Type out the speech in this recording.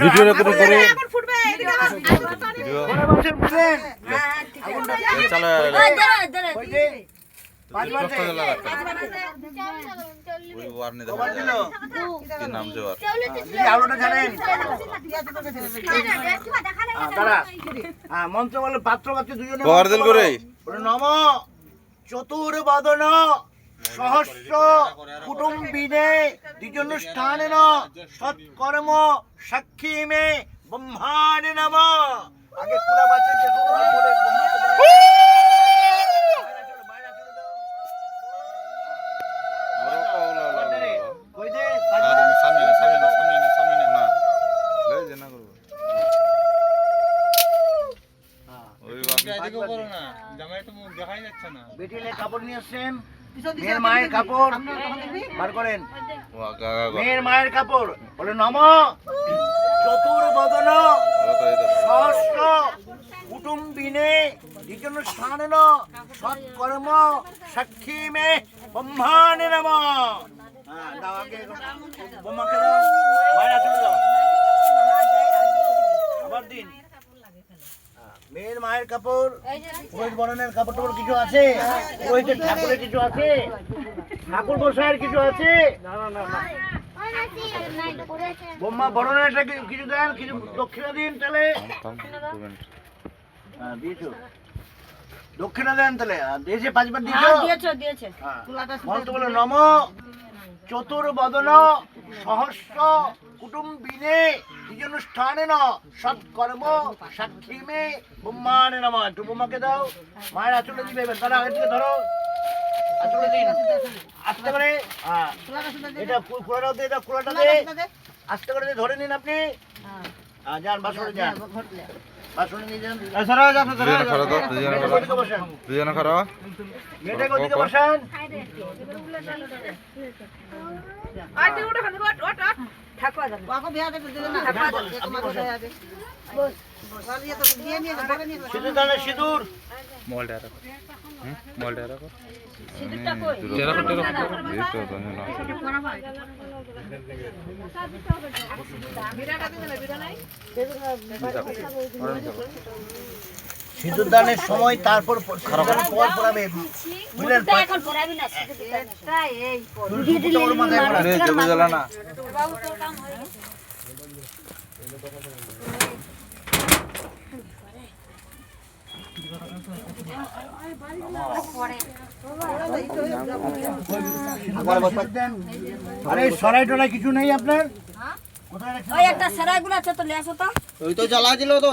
ভিডিওটা করে করে চালা মন্ত্র বলে পাত্র পাত্র দুজনে নম চতুর্বদন সহস্র কুটুম্বিনে দ্বিজনুষ্ঠানেন সৎকর্ম সাক্ষী মে ব্রহ্মাণে নমঃ। আগে পুরা বাচ্চা যে বলে কাপড় নিয়ে আসছেন মেয়ের মায়ের কাপড় বার করেন মেয়ের মায়ের কাপড় বলে নম চতুর্বদন সহস্র কুটুম্বিনে দ্বিজনুষ্ঠানেন সৎকর্ম সাক্ষী মে ব্রহ্মাণে নমঃ। দাও আগে বোমাকে দাও মায়ের আসলে দাও আবার দিন মেয়ের মায়ের কাপড় পুরোহিত বরণের কাপড় টাপড় কিছু আছে পুরোহিতের ঠাকুরের কিছু আছে ঠাকুর গোসাইয়ের কিছু আছে বোমা বরণের কিছু দেন কিছু দক্ষিণা দিন তাহলে দিয়েছো দক্ষিণা দেন তাহলে দিয়েছে 5 বার দিয়েছো মন্ত্র বলো নম চতুর্বদন সহস্র কুটুম্বিনে দ্বিজনুষ্ঠানেন সৎকর্ম সাক্ষী মে ব্রহ্মাণে নমঃ। একটু বোমাকে দাও মায়ের আঁচলে দিবে তারা এদিকে ধরো আঁচলে দিন আস্তে করে এটা খোলাটাও দিয়ে দাও খোলাটা দিয়ে আস্তে করে ধরে নিন আপনি যান বাসনে যান বাসনে নিয়ে যান মেয়েটাকে ওদিকে বসান সিঁদুর সিঁদুর দানের সময় তারপর পড়াবে বুঝলেন না আরে সরাই টরাই কিছু নেই আপনার ওই একটা সেরাইগুলো আছে তো নিয়ে আসো তো ওই তো জ্বালা দিল তো